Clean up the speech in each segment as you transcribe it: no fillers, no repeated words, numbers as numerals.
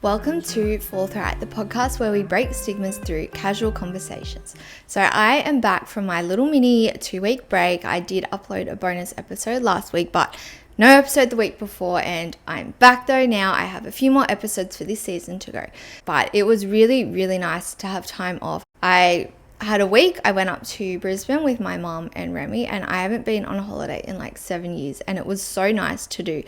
Welcome to Fall Thrive, the podcast where we break stigmas through casual conversations. So I am back from my little mini 2-week break. I did upload a bonus episode last week, but no episode the week before, and I'm back though now. I have a few more episodes for this season to go, but it was really, really nice to have time off. I had a week. I went up to Brisbane with my mum and Remy, and I haven't been on a holiday in like 7 years, and it was so nice to do.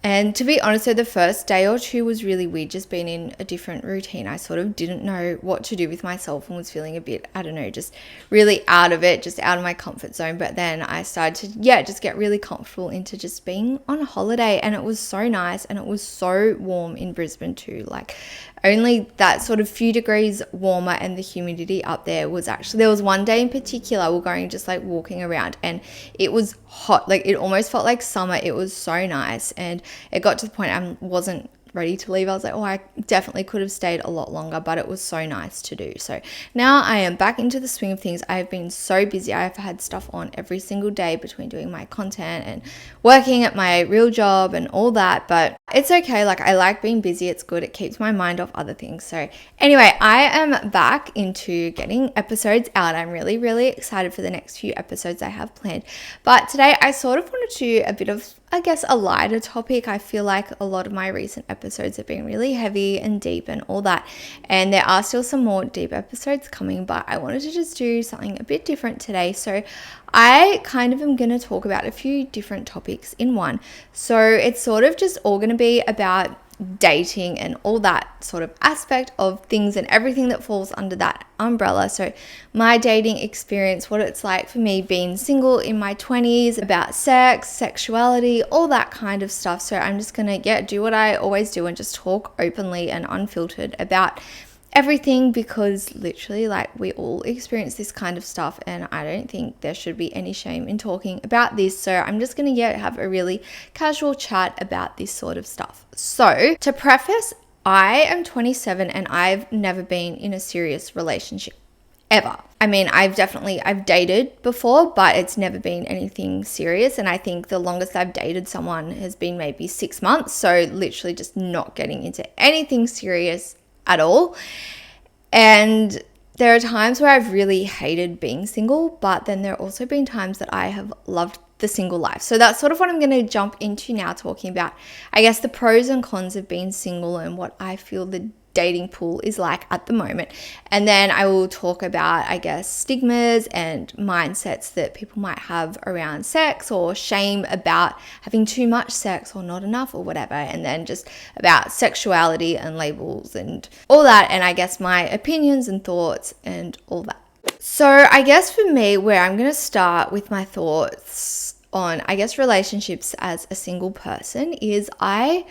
And to be honest, so the first day or two was really weird, just being in a different routine. I sort of didn't know what to do with myself and was feeling a bit, I don't know, just really out of it, just out of my comfort zone. But then I started to, just get really comfortable into just being on a holiday. And it was so nice, and it was so warm in Brisbane too. Like only that sort of few degrees warmer, and the humidity up there was actually, there was one day in particular, we're going just like walking around, and it was hot. Like it almost felt like summer. It was so nice. And it got to the point I wasn't ready to leave. I was like, I definitely could have stayed a lot longer, but it was so nice to do. So now I am back into the swing of things. I have been so busy. I have had stuff on every single day between doing my content and working at my real job and all that, but it's okay. Like I like being busy. It's good. It keeps my mind off other things. So anyway, I am back into getting episodes out. I'm really, really excited for the next few episodes I have planned. But today I sort of wanted to do a bit of, I guess, a lighter topic. I feel like a lot of my recent episodes have been really heavy and deep and all that. And there are still some more deep episodes coming, but I wanted to just do something a bit different today. So I kind of am going to talk about a few different topics in one. So it's sort of just all going to be about dating and all that sort of aspect of things and everything that falls under that umbrella. So my dating experience, what it's like for me being single in my 20s, about sex, sexuality, all that kind of stuff. So I'm just going to do what I always do and just talk openly and unfiltered about everything, because literally like we all experience this kind of stuff, and I don't think there should be any shame in talking about this. So I'm just going to have a really casual chat about this sort of stuff. So to preface, I am 27 and I've never been in a serious relationship ever. I mean, I've dated before, but it's never been anything serious. And I think the longest I've dated someone has been maybe 6 months. So literally just not getting into anything serious at all. And there are times where I've really hated being single, but then there have also been times that I have loved the single life. So that's sort of what I'm going to jump into now, talking about, I guess, the pros and cons of being single and what I feel the dating pool is like at the moment. And then I will talk about, I guess, stigmas and mindsets that people might have around sex, or shame about having too much sex or not enough or whatever. And then just about sexuality and labels and all that. And I guess my opinions and thoughts and all that. So I guess for me, where I'm going to start with my thoughts on, I guess, relationships as a single person is I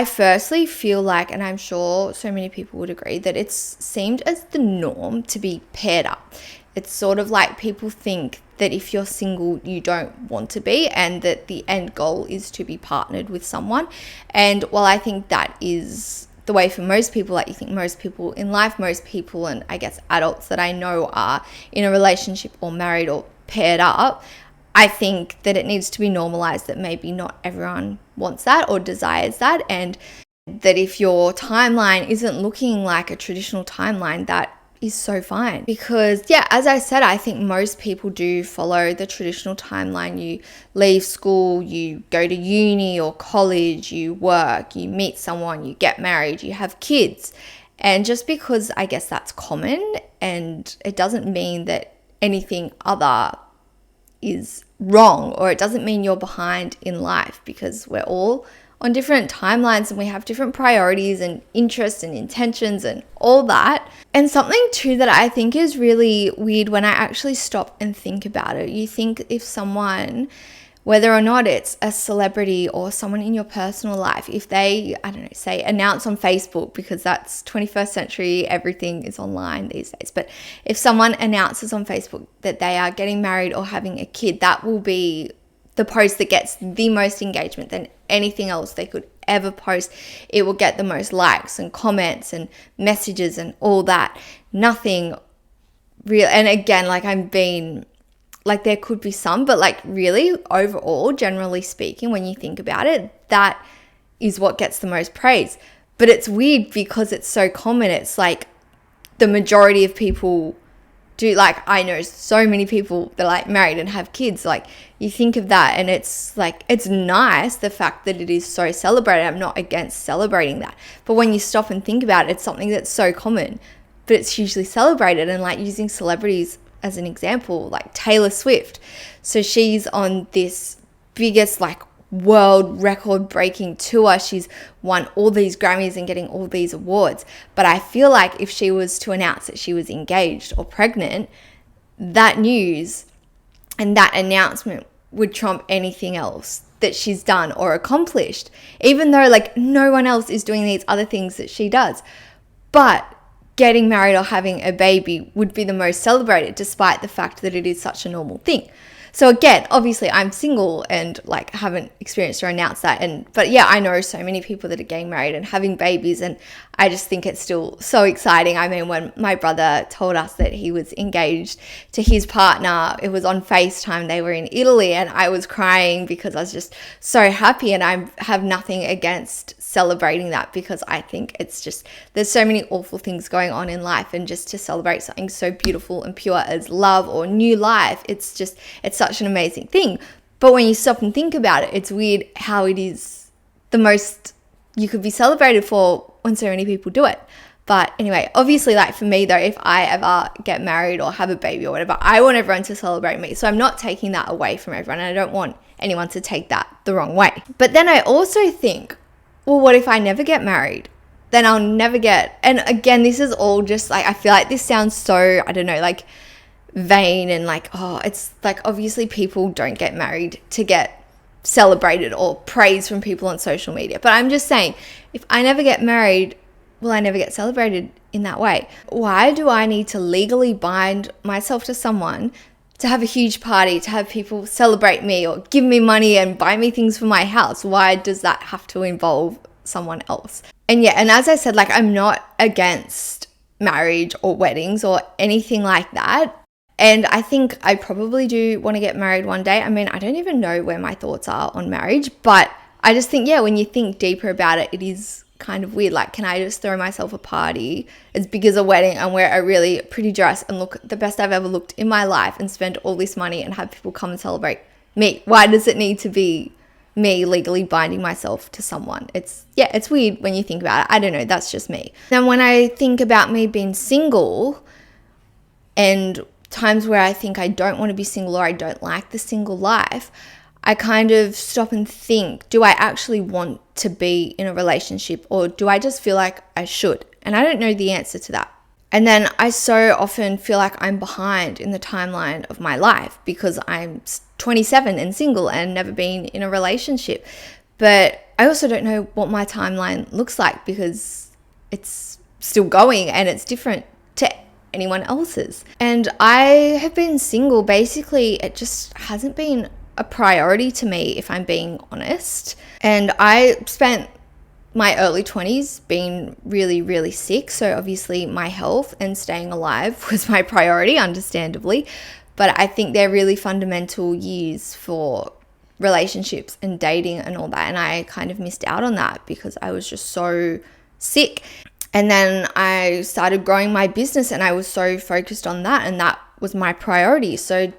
firstly feel like, and I'm sure so many people would agree, that it's seemed as the norm to be paired up. It's sort of like people think that if you're single, you don't want to be, and that the end goal is to be partnered with someone. And while I think that is the way for most people, like you think most people in life, most people, and I guess adults that I know are in a relationship or married or paired up, I think that it needs to be normalized that maybe not everyone wants that or desires that, and that if your timeline isn't looking like a traditional timeline, that is so fine. Because as I said, I think most people do follow the traditional timeline. You leave school, you go to uni or college, you work, you meet someone, you get married, you have kids. And just because I guess that's common, and it doesn't mean that anything other is wrong, or it doesn't mean you're behind in life, because we're all on different timelines and we have different priorities and interests and intentions and all that. And something too that I think is really weird when I actually stop and think about it, you think if someone, whether or not it's a celebrity or someone in your personal life, if they, I don't know, say announce on Facebook, because that's 21st century, everything is online these days. But if someone announces on Facebook that they are getting married or having a kid, that will be the post that gets the most engagement than anything else they could ever post. It will get the most likes and comments and messages and all that. Nothing real. And again, like there could be some, but like really overall, generally speaking, when you think about it, that is what gets the most praise. But it's weird because it's so common. It's like the majority of people do. Like, I know so many people that are like married and have kids. Like, you think of that and it's like, it's nice, the fact that it is so celebrated. I'm not against celebrating that. But when you stop and think about it, it's something that's so common, but it's hugely celebrated. And like, using celebrities as an example, like Taylor Swift. So she's on this biggest like world record breaking tour. She's won all these Grammys and getting all these awards. But I feel like if she was to announce that she was engaged or pregnant, that news and that announcement would trump anything else that she's done or accomplished, even though like no one else is doing these other things that she does. But getting married or having a baby would be the most celebrated, despite the fact that it is such a normal thing. So again, obviously I'm single and like haven't experienced or announced that. But yeah, I know so many people that are getting married and having babies, and I just think it's still so exciting. I mean, when my brother told us that he was engaged to his partner, it was on FaceTime. They were in Italy and I was crying because I was just so happy, and I have nothing against celebrating that, because I think it's just, there's so many awful things going on in life, and just to celebrate something so beautiful and pure as love or new life, it's such an amazing thing. But when you stop and think about it, it's weird how it is the most you could be celebrated for when so many people do it. But anyway, obviously, like for me though, if I ever get married or have a baby or whatever, I want everyone to celebrate me. So I'm not taking that away from everyone, and I don't want anyone to take that the wrong way. But then I also think, well, what if I never get married? Then I'll never get, and again, this is all just like, I feel like this sounds so, I don't know, like vain, and like, oh, it's like, obviously people don't get married to get celebrated or praise from people on social media. But I'm just saying, if I never get married, will I never get celebrated in that way? Why do I need to legally bind myself to someone to have a huge party, to have people celebrate me or give me money and buy me things for my house? Why does that have to involve someone else? And yeah, and as I said, like, I'm not against marriage or weddings or anything like that. And I think I probably do want to get married one day. I mean, I don't even know where my thoughts are on marriage, but I just think, yeah, when you think deeper about it, it is kind of weird. Like, can I just throw myself a party as big as a wedding and wear a really pretty dress and look the best I've ever looked in my life and spend all this money and have people come and celebrate me? Why does it need to be me legally binding myself to someone? It's weird when you think about it. I don't know, that's just me. Then when I think about me being single and times where I think I don't want to be single or I don't like the single life, I kind of stop and think, do I actually want to be in a relationship, or do I just feel like I should? And I don't know the answer to that. And then I so often feel like I'm behind in the timeline of my life because I'm 27 and single and never been in a relationship. But I also don't know what my timeline looks like because it's still going and it's different to anyone else's. And I have been single, basically, it just hasn't been a priority to me, if I'm being honest. And I spent my early 20s being really, really sick. So obviously my health and staying alive was my priority, understandably. But I think they're really fundamental years for relationships and dating and all that. And I kind of missed out on that because I was just so sick. And then I started growing my business and I was so focused on that, and that was my priority. So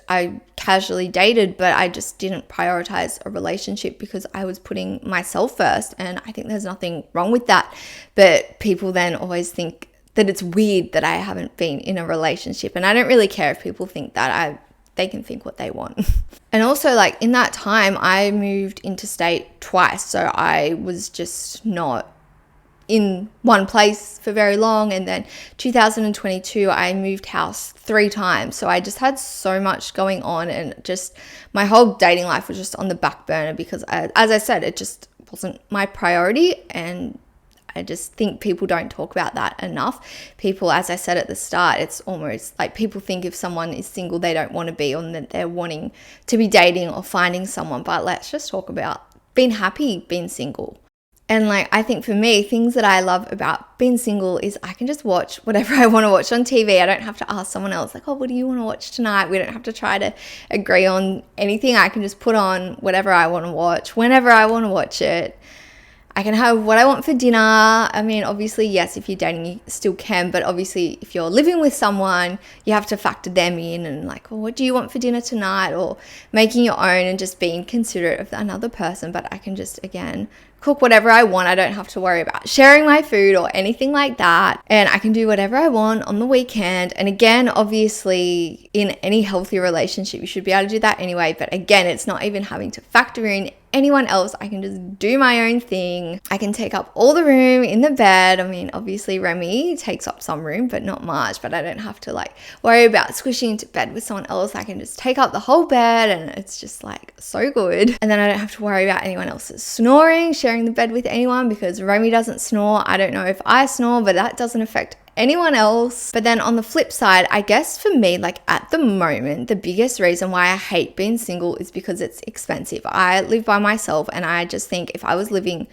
I casually dated, but I just didn't prioritize a relationship because I was putting myself first. And I think there's nothing wrong with that. But people then always think that it's weird that I haven't been in a relationship. And I don't really care if people think that. They can think what they want. And also, like, in that time, I moved interstate twice. So I was just not in one place for very long. And then 2022, I moved house 3 times. So I just had so much going on, and just my whole dating life was just on the back burner because, as I said, it just wasn't my priority. And I just think people don't talk about that enough. People, as I said at the start, it's almost like people think if someone is single, they don't want to be, or that they're wanting to be dating or finding someone. But let's just talk about being happy being single. And like, I think for me, things that I love about being single is I can just watch whatever I want to watch on TV. I don't have to ask someone else, like, oh, what do you want to watch tonight? We don't have to try to agree on anything. I can just put on whatever I want to watch, whenever I want to watch it. I can have what I want for dinner. I mean, obviously, yes, if you're dating, you still can, but obviously if you're living with someone, you have to factor them in and like, well, what do you want for dinner tonight? Or making your own and just being considerate of another person. But I can just, again, cook whatever I want. I don't have to worry about sharing my food or anything like that. And I can do whatever I want on the weekend. And again, obviously in any healthy relationship, you should be able to do that anyway. But again, it's not even having to factor in anyone else. I can just do my own thing. I can take up all the room in the bed. I mean, obviously Remy takes up some room, but not much, but I don't have to like worry about squishing into bed with someone else. I can just take up the whole bed and it's just like so good. And then I don't have to worry about anyone else's snoring, sharing the bed with anyone, because Remy doesn't snore. I don't know if I snore, but that doesn't affect anyone else. But then on the flip side, I guess for me, like at the moment, the biggest reason why I hate being single is because it's expensive. I live by myself and I just think if I was living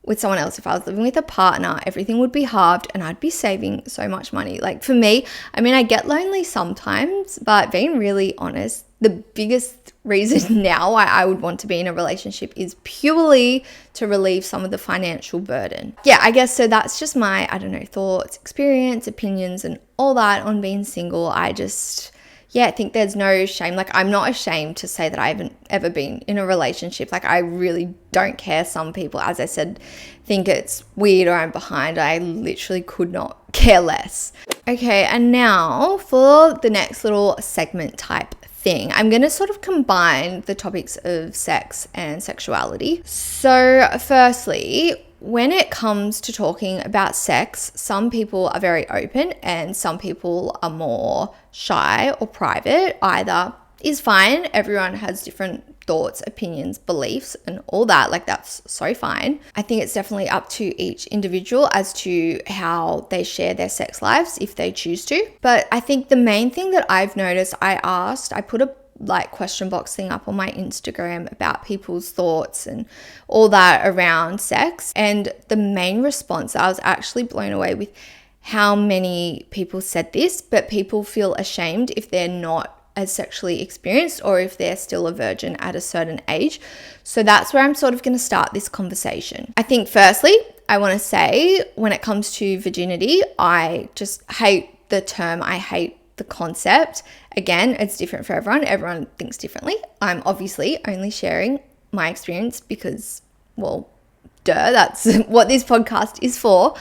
with someone else, if I was living with a partner, everything would be halved and I'd be saving so much money. Like for me, I mean, I get lonely sometimes, but being really honest, the biggest reason now why I would want to be in a relationship is purely to relieve some of the financial burden. Yeah, I guess so. That's just my, I don't know, thoughts, experience, opinions, and all that on being single. I think there's no shame. Like, I'm not ashamed to say that I haven't ever been in a relationship. Like, I really don't care. Some people, as I said, think it's weird or I'm behind. I literally could not care less. Okay, and now for the next little segment type thing, I'm going to sort of combine the topics of sex and sexuality. So firstly, when it comes to talking about sex, some people are very open and some people are more shy or private. Either is fine. Everyone has different thoughts, opinions, beliefs, and all that. Like, that's so fine. I think it's definitely up to each individual as to how they share their sex lives if they choose to. But I think the main thing that I've noticed, I put a question box thing up on my Instagram about people's thoughts and all that around sex. And the main response, I was actually blown away with how many people said this, but people feel ashamed if they're not as sexually experienced or if they're still a virgin at a certain age. So that's where I'm sort of going to start this conversation. I think firstly, I want to say when it comes to virginity, I just hate the term. I hate the concept. Again, it's different for everyone. Everyone thinks differently. I'm obviously only sharing my experience because, well, that's what this podcast is for.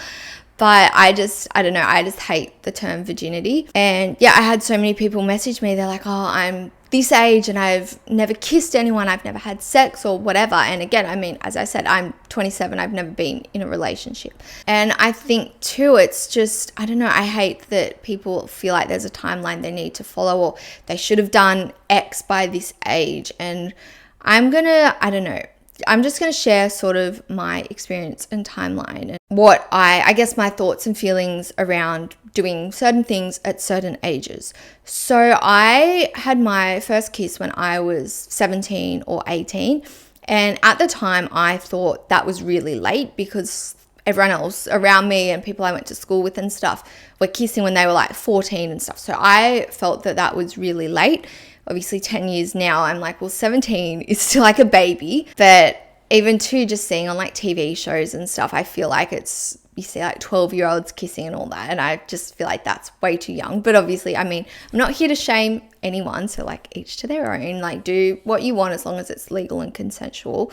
But I don't know, I just hate the term virginity. And yeah, I had so many people message me. They're like, oh, I'm this age and I've never kissed anyone. I've never had sex or whatever. And again, I mean, as I said, I'm 27. I've never been in a relationship. And I think too, it's just, I don't know, I hate that people feel like there's a timeline they need to follow or they should have done X by this age. And I'm just going to share sort of my experience and timeline and what I guess my thoughts and feelings around doing certain things at certain ages. So I had my first kiss when I was 17 or 18. And at the time I thought that was really late because everyone else around me and people I went to school with and stuff were kissing when they were like 14 and stuff. So I felt that was really late. Obviously 10 years now, I'm like, well, 17 is still like a baby. But even too, just seeing on like TV shows and stuff, I feel like you see like 12-year-olds kissing and all that. And I just feel like that's way too young. But obviously, I mean, I'm not here to shame anyone. So like each to their own, like do what you want as long as it's legal and consensual.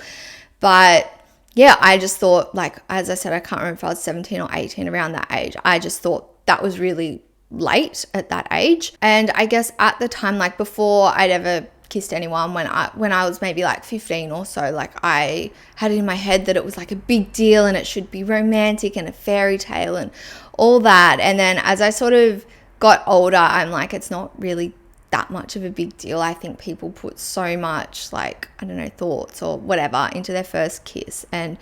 But yeah, I just thought, like, as I said, I can't remember if I was 17 or 18 around that age. I just thought that was really late at that age. And I guess at the time, like before I'd ever kissed anyone, when I was maybe like 15 or so, like I had it in my head that it was like a big deal and it should be romantic and a fairy tale and all that. And then as I sort of got older, I'm like, it's not really that much of a big deal. I think people put so much like, I don't know, thoughts or whatever into their first kiss. And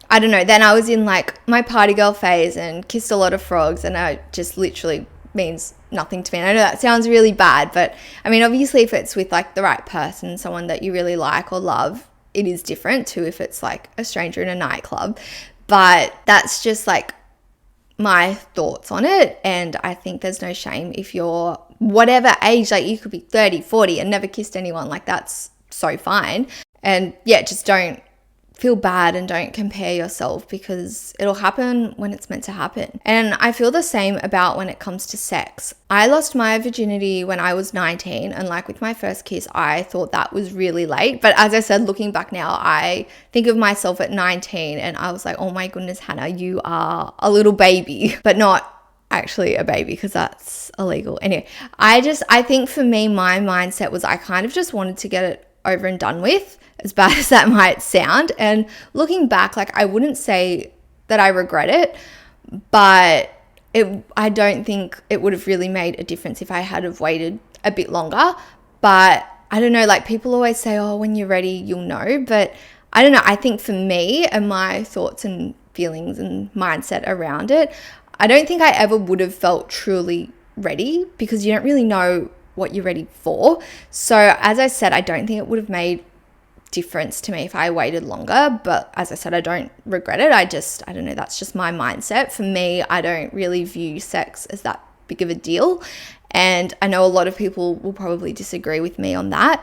I don't know, then I was in like my party girl phase and kissed a lot of frogs, and I just literally means nothing to me. And I know that sounds really bad, but I mean, obviously if it's with like the right person, someone that you really like or love, it is different to if it's like a stranger in a nightclub. But that's just like my thoughts on it. And I think there's no shame if you're whatever age, like you could be 30, 40 and never kissed anyone. Like that's so fine. And yeah, just don't feel bad and don't compare yourself, because it'll happen when it's meant to happen. And I feel the same about when it comes to sex. I lost my virginity when I was 19, and like with my first kiss, I thought that was really late. But as I said, looking back now, I think of myself at 19 and I was like, oh my goodness, Hannah, you are a little baby, but not actually a baby because that's illegal. Anyway, I think for me, my mindset was I kind of just wanted to get it over and done with, as bad as that might sound. And looking back, like, I wouldn't say that I regret it, but I don't think it would have really made a difference if I had have waited a bit longer. But I don't know, like, people always say, oh, when you're ready, you'll know. But I don't know. I think for me and my thoughts and feelings and mindset around it, I don't think I ever would have felt truly ready, because you don't really know what you're ready for. So as I said, I don't think it would have made difference to me if I waited longer. But as I said, I don't regret it. I don't know, that's just my mindset. For me, I don't really view sex as that big of a deal. And I know a lot of people will probably disagree with me on that.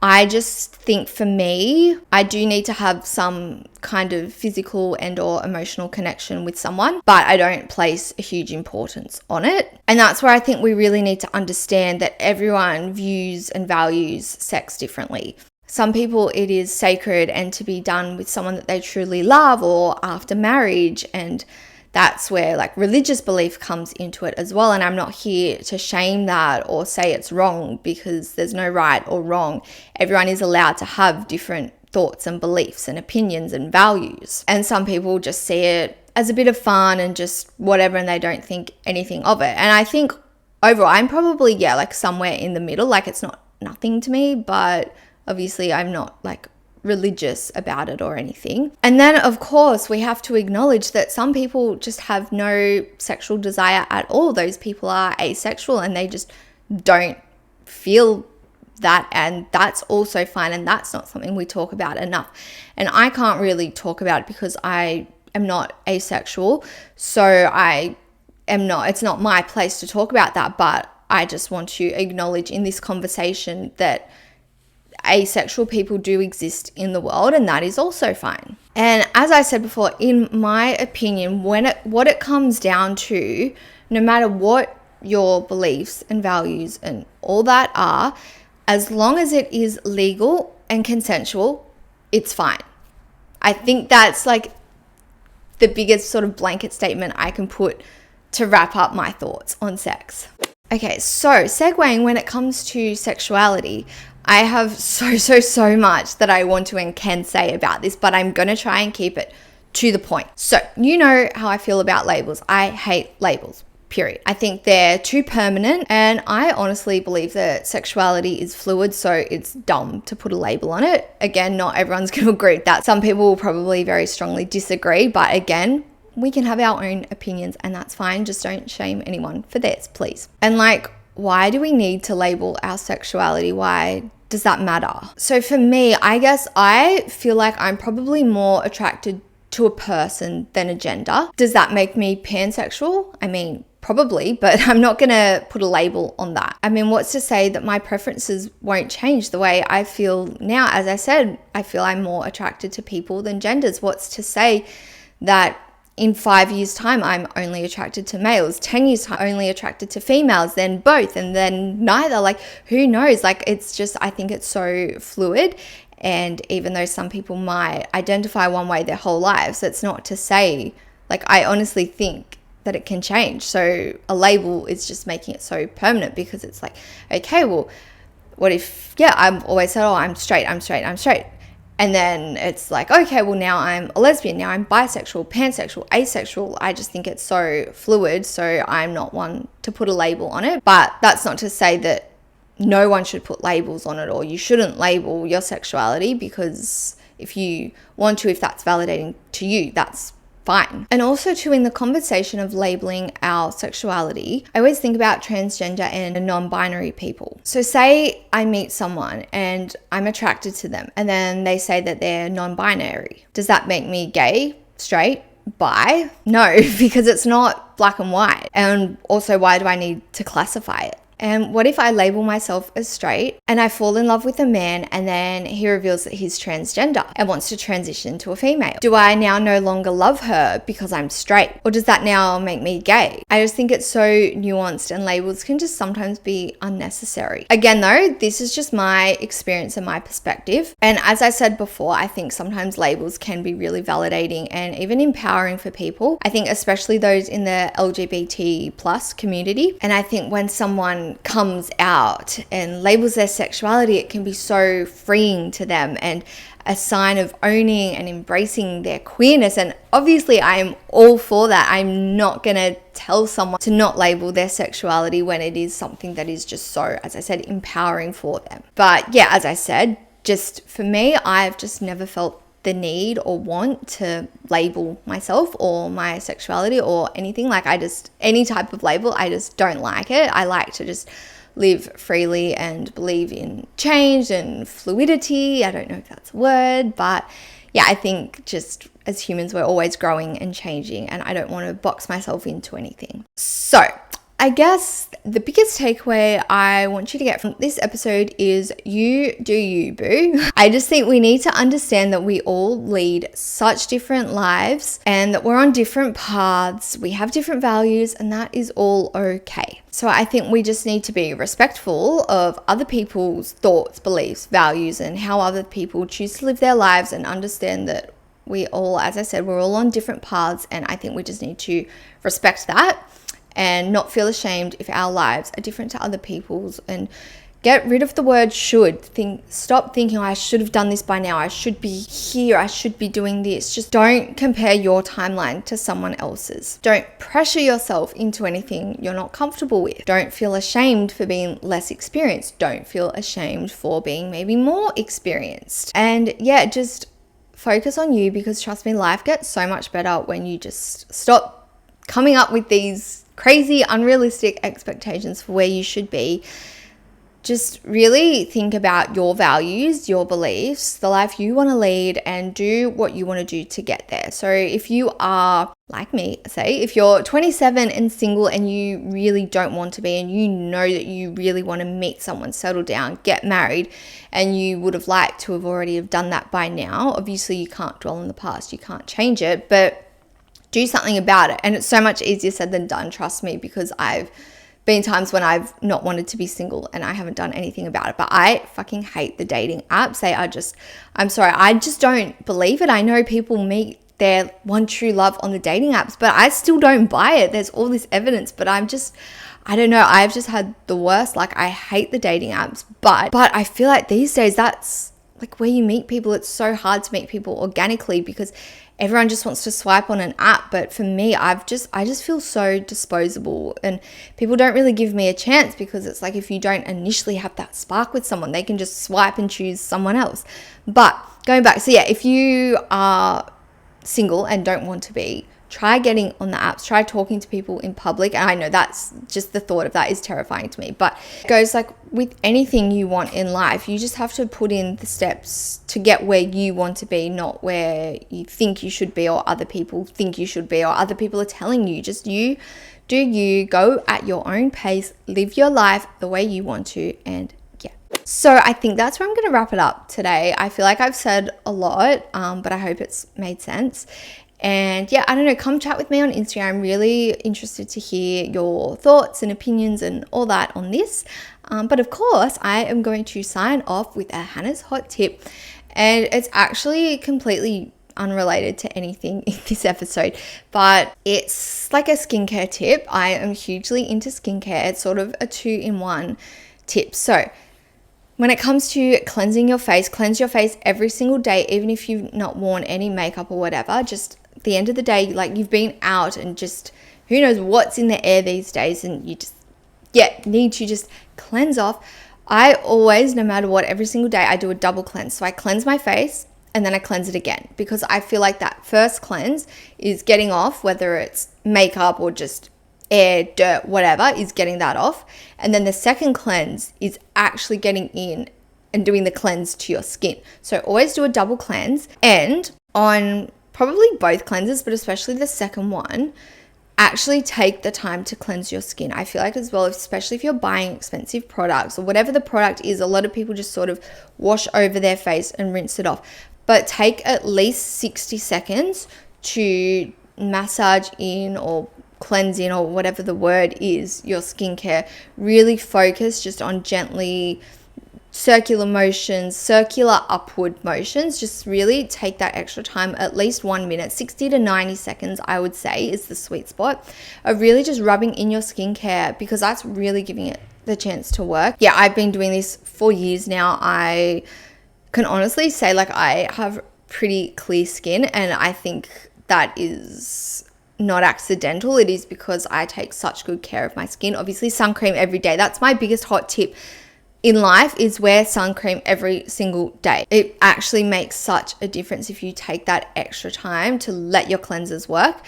I just think for me, I do need to have some kind of physical and or emotional connection with someone, but I don't place a huge importance on it. And that's where I think we really need to understand that everyone views and values sex differently. Some people, it is sacred and to be done with someone that they truly love or after marriage, and that's where like religious belief comes into it as well. And I'm not here to shame that or say it's wrong, because there's no right or wrong. Everyone is allowed to have different thoughts and beliefs and opinions and values. And some people just see it as a bit of fun and just whatever, and they don't think anything of it. And I think overall, I'm probably, like somewhere in the middle. Like, it's not nothing to me, but obviously I'm not like religious about it or anything. And then of course we have to acknowledge that some people just have no sexual desire at all. Those people are asexual and they just don't feel that, and that's also fine, and that's not something we talk about enough. And I can't really talk about it because I am not asexual, so it's not my place to talk about that. But I just want to acknowledge in this conversation that asexual people do exist in the world, and that is also fine. And as I said before, in my opinion, what it comes down to, no matter what your beliefs and values and all that are, as long as it is legal and consensual, it's fine. I think that's like the biggest sort of blanket statement I can put to wrap up my thoughts on sex. Okay, so segueing, when it comes to sexuality, I have so much that I want to and can say about this, but I'm going to try and keep it to the point. So, you know how I feel about labels. I hate labels, period. I think they're too permanent, and I honestly believe that sexuality is fluid, so it's dumb to put a label on it. Again, not everyone's going to agree with that. Some people will probably very strongly disagree, but again, we can have our own opinions and that's fine. Just don't shame anyone for theirs, please. And like, why do we need to label our sexuality? Why does that matter? So for me, I guess I feel like I'm probably more attracted to a person than a gender. Does that make me pansexual? I mean, probably, but I'm not gonna put a label on that. I mean, what's to say that my preferences won't change the way I feel now? As I said, I feel I'm more attracted to people than genders. What's to say that in 5 years' time, I'm only attracted to males, 10 years' time, only attracted to females, then both, and then neither? Like, who knows? Like, it's just, I think it's so fluid. And even though some people might identify one way their whole lives, that's not to say, like, I honestly think that it can change. So a label is just making it so permanent, because it's like, okay, well, what if, I've always said, oh, I'm straight. And then it's like, okay, well, now I'm a lesbian, now I'm bisexual, pansexual, asexual. I just think it's so fluid, so I'm not one to put a label on it. But that's not to say that no one should put labels on it, or you shouldn't label your sexuality, because if you want to, if that's validating to you, that's fine. And also too, in the conversation of labeling our sexuality, I always think about transgender and non-binary people. So say I meet someone and I'm attracted to them, and then they say that they're non-binary. Does that make me gay, straight, bi? No, because it's not black and white. And also, why do I need to classify it? And what if I label myself as straight and I fall in love with a man and then he reveals that he's transgender and wants to transition to a female? Do I now no longer love her because I'm straight? Or does that now make me gay? I just think it's so nuanced, and labels can just sometimes be unnecessary. Again though, this is just my experience and my perspective. And as I said before, I think sometimes labels can be really validating and even empowering for people. I think especially those in the LGBT plus community. And I think when someone comes out and labels their sexuality, it can be so freeing to them and a sign of owning and embracing their queerness. And obviously I am all for that. I'm not going to tell someone to not label their sexuality when it is something that is just so, as I said, empowering for them. But yeah, as I said, just for me, I've just never felt the need or want to label myself or my sexuality or anything. Like any type of label, I just don't like it. I like to just live freely and believe in change and fluidity. I don't know if that's a word, but yeah, I think just as humans, we're always growing and changing, and I don't want to box myself into anything. So I guess the biggest takeaway I want you to get from this episode is you do you, boo. I just think we need to understand that we all lead such different lives and that we're on different paths. We have different values, and that is all okay. So I think we just need to be respectful of other people's thoughts, beliefs, values, and how other people choose to live their lives, and understand that we all, as I said, we're all on different paths, and I think we just need to respect that and not feel ashamed if our lives are different to other people's, and get rid of the word should. Stop thinking, oh, I should have done this by now. I should be here. I should be doing this. Just don't compare your timeline to someone else's. Don't pressure yourself into anything you're not comfortable with. Don't feel ashamed for being less experienced. Don't feel ashamed for being maybe more experienced. And yeah, just focus on you, because trust me, life gets so much better when you just stop coming up with these crazy, unrealistic expectations for where you should be. Just really think about your values, your beliefs, the life you want to lead, and do what you want to do to get there. So if you are like me, say, if you're 27 and single and you really don't want to be, and you know that you really want to meet someone, settle down, get married, and you would have liked to have already have done that by now, obviously you can't dwell in the past, you can't change it, but do something about it. And it's so much easier said than done, trust me, because I've been times when I've not wanted to be single and I haven't done anything about it. But I fucking hate the dating apps. I'm sorry, I just don't believe it. I know people meet their one true love on the dating apps, but I still don't buy it. There's all this evidence, but I don't know. I've just had the worst. Like, I hate the dating apps, but I feel like these days that's like where you meet people. It's so hard to meet people organically because everyone just wants to swipe on an app. But for me, I just feel so disposable, and people don't really give me a chance, because it's like if you don't initially have that spark with someone, they can just swipe and choose someone else. But going back, so yeah, if you are single and don't want to be, try getting on the apps, try talking to people in public. And I know that's just the thought of that is terrifying to me, but it goes like with anything you want in life, you just have to put in the steps to get where you want to be, not where you think you should be or other people think you should be or other people are telling you. Just you do you, go at your own pace, live your life the way you want to. And yeah, so I think that's where I'm going to wrap it up today. I feel like I've said a lot, but I hope it's made sense. And yeah, I don't know, come chat with me on Instagram. I'm really interested to hear your thoughts and opinions and all that on this. But of course, I am going to sign off with a Hannah's hot tip. And it's actually completely unrelated to anything in this episode, but it's like a skincare tip. I am hugely into skincare. It's sort of a 2-in-1 tip. So when it comes to cleansing your face, cleanse your face every single day, even if you've not worn any makeup or whatever. Just at the end of the day, like you've been out and just who knows what's in the air these days, and you just need to just cleanse off. I always, no matter what, every single day I do a double cleanse. So I cleanse my face and then I cleanse it again, because I feel like that first cleanse is getting off, whether it's makeup or just air, dirt, whatever, is getting that off. And then the second cleanse is actually getting in and doing the cleanse to your skin. So always do a double cleanse, and on probably both cleanses, but especially the second one, actually take the time to cleanse your skin. I feel like as well, especially if you're buying expensive products or whatever the product is, a lot of people just sort of wash over their face and rinse it off. But take at least 60 seconds to massage in or cleanse in, or whatever the word is, your skincare. Really focus just on gently circular motions, circular upward motions. Just really take that extra time, at least 1 minute, 60 to 90 seconds, I would say is the sweet spot of really just rubbing in your skincare, because that's really giving it the chance to work. Yeah, I've been doing this for years now. I can honestly say like I have pretty clear skin, and I think that is not accidental. It is because I take such good care of my skin. Obviously, sun cream every day. That's my biggest hot tip in life, is wear sun cream every single day. It actually makes such a difference if you take that extra time to let your cleansers work.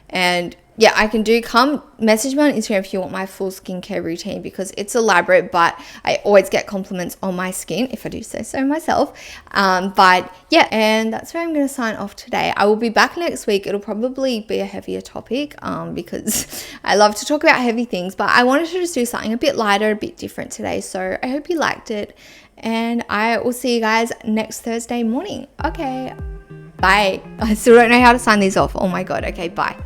And yeah, come message me on Instagram if you want my full skincare routine, because it's elaborate, but I always get compliments on my skin, if I do say so myself. But yeah, and that's where I'm going to sign off today. I will be back next week. It'll probably be a heavier topic because I love to talk about heavy things, but I wanted to just do something a bit lighter, a bit different today. So I hope you liked it, and I will see you guys next Thursday morning. Okay, bye. I still don't know how to sign these off. Oh my God. Okay, bye.